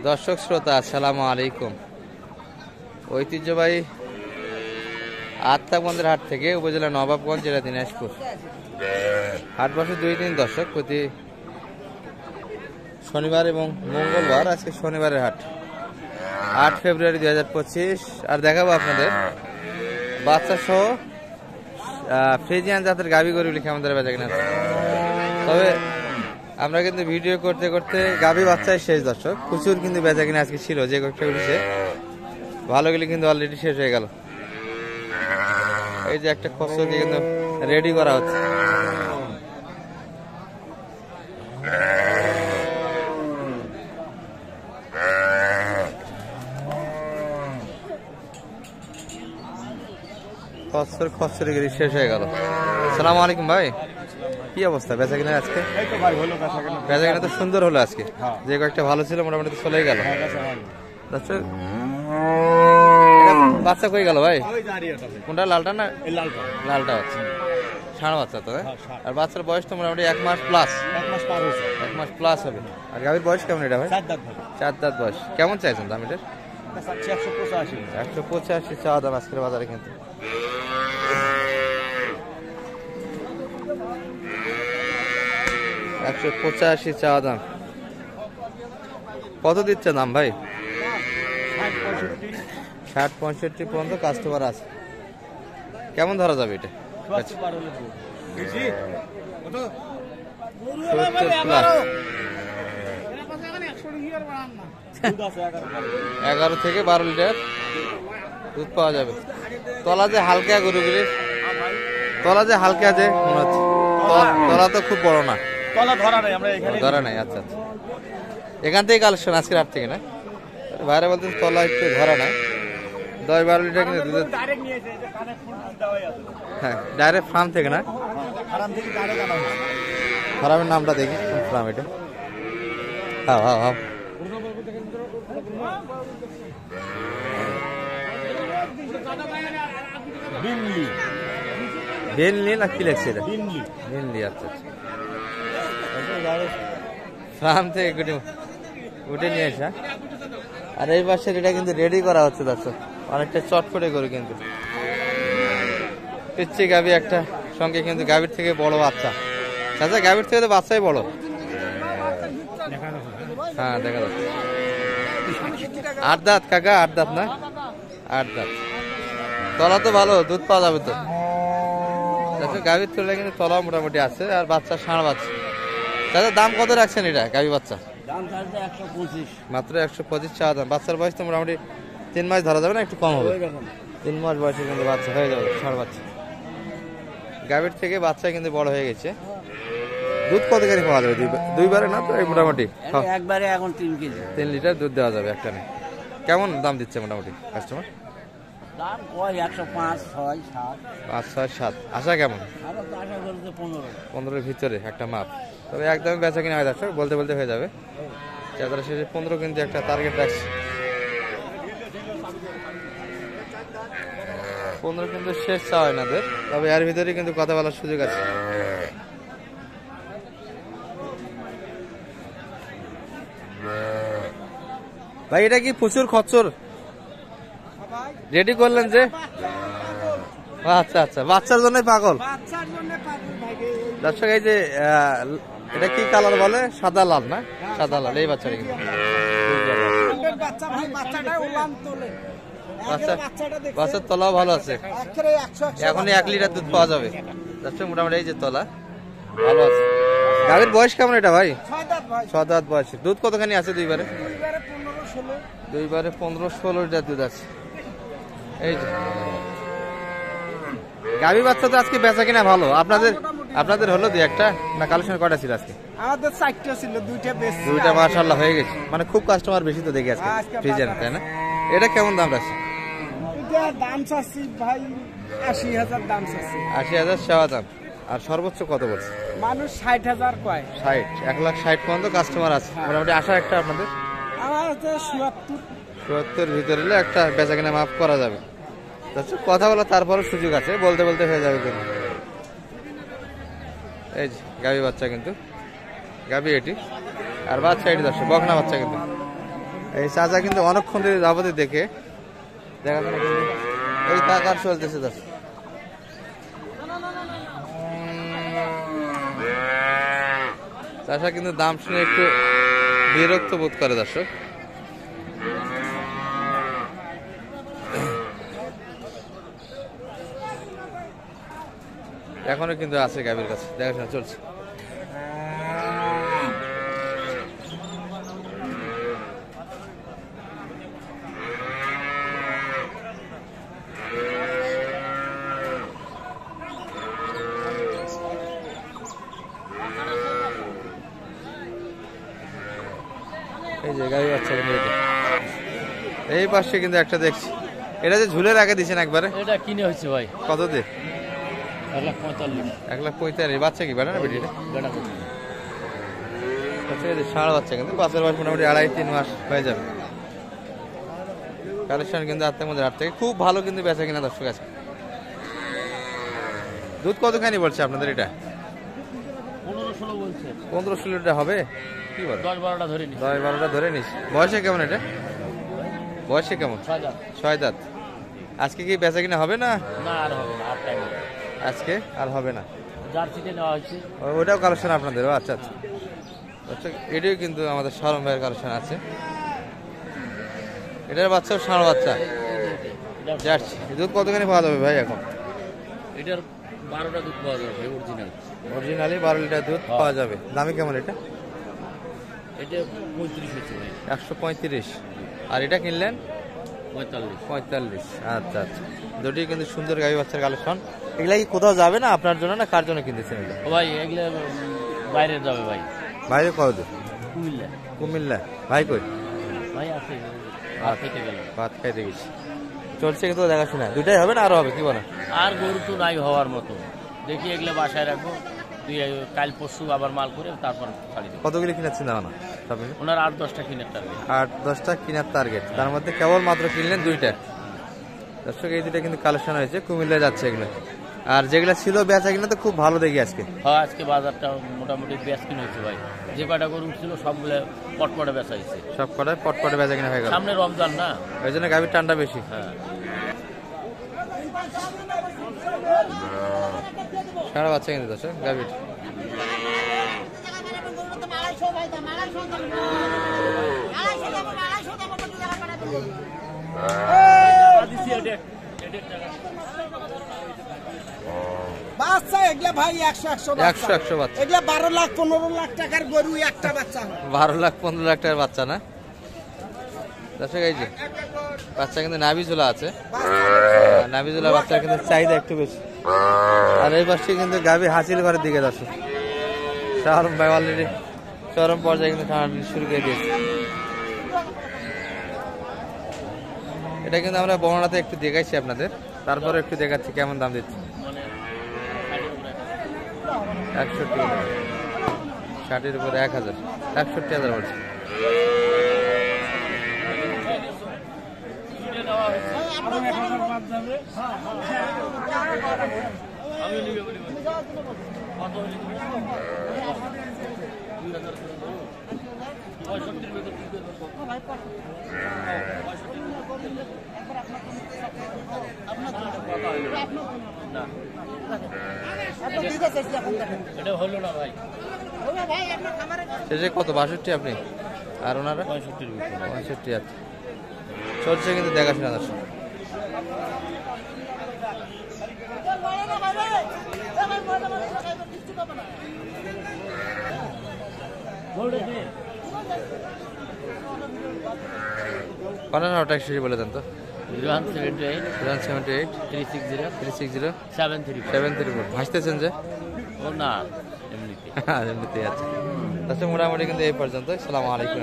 দর্শক শ্রোতা আসসালামু আলাইকুম। ঐতিহ্যবাহী আত্মাগঞ্জের হাট থেকে উপজেলা নবাবগঞ্জ, জেলা দিনাজপুর। হাট বসে 2 দিন দর্শক, প্রতি শনিবার এবং মঙ্গলবার। আজকে শনিবারের হাট, 8 ফেব্রুয়ারি 2025। আর দেখাবো আপনাদের বাচ্চা সহ ফ্রিজিয়ান জাতের গাভী গরুগুলি কেমন ধরে বেচা কিনা। তবে আমরা কিন্তু ভিডিও করতে করতে গাভী বাচ্চাই শেষ দর্শক। প্রচুর কিন্তু বেচা কিনা আজকে ছিল, যে কয়েকটা উঠেছে ভালোগুলি কিন্তু অলরেডি শেষ হয়ে গেল। এই যে একটা খসকে কিন্তু রেডি করা হচ্ছে। খসরে গিরি শেষ হয়ে গেল। আসসালামু আলাইকুম ভাই, কি অবস্থা বেচা কিনা আজকে? বেচা কিনা তো সুন্দর হলো আজকে, যে কয়েকটা ভালো ছিল মোটামুটি চলে গেল। বাচ্চা কই গেল ভাই? কোনটা, লালটা না? লালটা হচ্ছে ষাঁড় বাচ্চা তো। আর বাচ্চার বয়স তো মোটামুটি 1 মাস প্লাস। 1 মাস প্লাস হবে। আর গাভীর বয়স কেমন এটা ভাই? 4 দাঁত বয়স। কেমন চাইছেন দাম এটার? 185 চাওয়া দাম আজকের বাজারে কিন্তু। $185 চাওয়া দাম। কত দিচ্ছে দাম ভাই? 60-65 পর্যন্ত কাস্টমার আছে। কেমন ধরা যাবে এটা? 11 থেকে 12 লিটার দুধ পাওয়া যাবে। তলা যে হালকা গরুগুলির, তলা যে হালকা, যে মনে হচ্ছে তলা তো খুব বড় না, ধরা নাই। আচ্ছা আচ্ছা, এখান থেকে কালেকশন আজকের হাট থেকে না? বাইরে বলতে তলা একটু ধরা নাই। 10-12 লিটার কিন্তু দুধ। হ্যাঁ, ডাইরেক্ট ফার্ম থেকে না? ফার্মের নামটা দেখি, কোন ফার্ম এটা? হ্যাঁ, ভেনলি না কি লেগছে এটা? ভেনলি। আচ্ছা আচ্ছা, ফার্ম থেকে উঠে নিয়ে আসা। আর এই পাশের এটা কিন্তু রেডি করা হচ্ছে দর্শক, অনেকটা চটপটে করে কিন্তু পিচ্ছি গাভী একটা সঙ্গে, কিন্তু গাভীর থেকে বড় বাচ্চা। আচ্ছা, গাভীর থেকে তো বাচ্চাই বড়। হ্যাঁ, দেখা যাচ্ছে 8 দাঁত কাকা, 8 দাঁত না? 8 দাঁত। তলা তো ভালো, দুধ পাওয়া যাবে তো। গাভীর তুলনায় কিন্তু তলা মোটামুটি আছে। আর বাচ্চা ষাঁড় বাচ্চা। দাদা দাম কত রাখছেন এটা গাভী বাচ্চা? মাত্র 125 চাওয়া দাম। বাচ্চার বয়স তো মোটামুটি 3 মাস ধরা যাবে না, একটু কম হবে। 3 মাস বয়সে কিন্তু বাচ্চা হয়ে যাবে, ষাঁড় বাচ্চা। গাভীর থেকে বাচ্চা কিন্তু বড় হয়ে গেছে। দুধ কত কেজি পাওয়া যাবে? 2 বারে না তো মোটামুটি? একবারে এখন 3 কেজি, 3 লিটার দুধ দেওয়া যাবে একটা। কেমন দাম দিচ্ছে মোটামুটি কাস্টমার? দাম কয় 105, 6, 7। 5, 6, 7। আশা কেমন? আরো তো আশা করতে 15-15 ভিতরে একটা মাপ। তবে একদম বেচা কিনা হয় দর্শক, বলতে বলতে হয়ে যাবে। যাত্রা শেষে 15 কিন্তু একটা টার্গেট রাখছে। 15 কিন্তু শেষ চাওয়া হয় না, তবে এর ভিতরে কিন্তু কথা বলার সুযোগ আছে। ভাই এটা কি প্রচুর খচ্চর রেডি করলেন যে? আচ্ছা আচ্ছা, বাচ্চার জন্য পাগল দর্শক। এই যে এটা কি কালার বলে? সাদা লাল না? সাদা লাল। এই বাচ্চাটা কিন্তু বাচ্চার তলাও ভালো আছে। এখনই 1 লিটার দুধ পাওয়া যাবে দর্শক মোটামুটি। এই যে তলা ভালো আছে। গাভীর বয়স কেমন এটা ভাই? 6 দাঁত বয়স। দুধ কতখানি আছে? 2 বারে 15-16 লিটার দুধ আছে। এই যে গাভী বাচ্চা তো আজকে বেচা কিনা ভালো। আপনাদের হলো 2-1টা না? কালেকশন কয়টা ছিল আজকে? আমাদের 4টা ছিল, 2টা বেশ। 2টা মাশাআল্লাহ হয়ে গেছে। মানে খুব কাস্টমার বেশি তো দেখি আজকে ফ্রিজের, তাই না? এটা কেমন দাম রাখছে? এটা দাম চাচ্ছি ভাই 80,000 দাম চাচ্ছি। 80,000 চাওয়া দাম। আর সর্বোচ্চ কত বলছে মানুষ? 60,000 কয়। 60, 1,60,000 পর্যন্ত কাস্টমার আছে মোটামুটি। আশা একটা আপনাদের? আমার হচ্ছে 77 ভিতরে হলে একটা বেচা কিনা মাফ করা যাবে। কথা বলা তারপরে সুযোগ আছে, বলতে বলতে হয়ে যাবে কিন্তু। এই যে গাভী বাচ্চা, কিন্তু গাভী এটি। আর বাচ্চা এটি দর্শক, বকনা বাচ্চা কিন্তু। এই চাচা কিন্তু অনেকক্ষণ ধরে যাবতীয় দেখে দেখাশোনা কিন্তু এই কাকার চলতেছে দর্শক। চাচা কিন্তু দাম শুনে একটু বিরক্ত বোধ করে দর্শক। এখনো কিন্তু আছে গাভীর কাছে, দেখাশোনা চলছে। এই যে গাভী বাচ্চা কিন্তু এই পাশে কিন্তু একটা দেখছি, এটা যে ঝুলে রাখে দিচ্ছেন একবারে, এটা কিনে হচ্ছে ভাই কত দিয়ে? 1,45,000। 1,45,000। বাচ্চা কি বেটা না বেটি? ষাঁড় বাচ্চা কিন্তু বাচ্চার বয়স মোটামুটি 2.5-3 মাস হয়ে যাবে। কালেকশন কিন্তু হাতের মধ্যে হাট থেকে খুব ভালো কিন্তু বেচা কিনা দর্শক আছে। দুধ কতখানি বলছে আপনাদের এটা? 15-16 বলছে। 15-16 লিটার হবে কি বল? 10-12টা ধরে নি। 10-12টা ধরে নিস। বয়সে কেমন এটা? বয়সে কেমন? 6 দাঁত। আজকে কি বেচা কিনা হবে না? না আর হবে না, আর টাইম আজকে আর হবে না। জার্সিতে নেওয়া হয়েছে। ওটাও কালেকশন আপনাদের? আচ্ছা আচ্ছা আচ্ছা, এটাও কিন্তু আমাদের শরম ভাইয়ের কালেকশন আছে। এটার বাচ্চাও ষাঁড় বাচ্চা জার্সি। দুধ কতখানি পাওয়া যাবে ভাই এখন? এটার 12টা দুধ পাওয়া যাবে ভাই, অরিজিনাল। অরিজিনালি 12 লিটার দুধ পাওয়া যাবে। দামি কেমন এটা? এটা 35 হচ্ছে ভাই। 135। আর এটা কিনলেন 45। আচ্ছা আচ্ছা, দুটি কিন্তু সুন্দর গাভী বাচ্চার কালেকশন। এগুলা কি কোথাও যাবে না আপনার জন্য, না কার জন্য কিনতেছেন এটা? ও ভাই এগুলা বাইরে যাবে ভাই। বাইরে কত দূর? কুমিল্লা। কুমিল্লা। ভাই কই? ভাই আছে, আর খেতে গেল। ভাত খাইতে গেছি। চলছে কিন্তু দেখাশোনা। দুটাই হবে না আরো হবে কি বলেন? আর গরু তো নাই হওয়ার মতো, দেখি এগুলা বাসায় রাখবো, তুই কাল পরশু আবার মাল করে তারপর ছাড়ি দেবো। কতগুলি কিনেছেন জানো না? ওনার 8-10টা কিনে টার্গেট। 8-10টা কিনার টার্গেট, তার মধ্যে কেবল মাত্র কিনলেন 2টা। দর্শক এই দুটা কিন্তু কালেকশন হয়েছে, কুমিল্লায় যাচ্ছে এগুলো। আর যেগুলো ছিল বেচা কিনা তো খুব ভালো দেখি আজকে। হ্যাঁ আজকে বাজারটা মোটামুটি বেচ কিনে হয়েছে ভাই, যে কয়টা গরু ছিল সবগুলো পটপটে বেচা হয়েছে। সব কটায় পটপটে বেচা কিনা হয়ে গেল, সামনে রমজান না, ওই জন্য গাভীর টান্ডা বেশি। হ্যাঁ সারা বাচ্চা কিন্তু দর্শক গাভীর। বাচ্চা এগুলা ভাই 100 বাচ্চা এগুলা 12 লাখ 15 লাখ টাকার গরু একটা বাচ্চা। 12 লাখ 15 লাখ টাকার বাচ্চা না দর্শক? এই যে বাচ্চা কিন্তু নাভিজোলা আছে, নাভিজোলা বাচ্চার কিন্তু চাহিদা একটু বেশি। আর এই পাশে কিন্তু গাভী হাসিল ঘরের দিকে দর্শক শরম ভাই অলরেডি চরম পর্যায়ে কিন্তু খাওয়া শুরু করে দিয়েছে। এটা কিন্তু আমরা বর্ণনাতে একটু দেখাইছি আপনাদের, তারপরে একটু দেখাচ্ছি কেমন দাম দিচ্ছি। 61 60-এর উপরে 1000, 61,000 বলছে। এটা হলো না ভাই। শেষে কত? 62 আপনি আর ওনারা 65। আছে চলছে কিন্তু দেখাশোনা দর্শক। বলে দেন তো। 0178 78 360 360 734। 734। ভাসতেছেন যে? ও না এমনিতে। এমনিতেই আছে। মোটামুটি কিন্তু এই পর্যন্ত। আসসালামু আলাইকুম।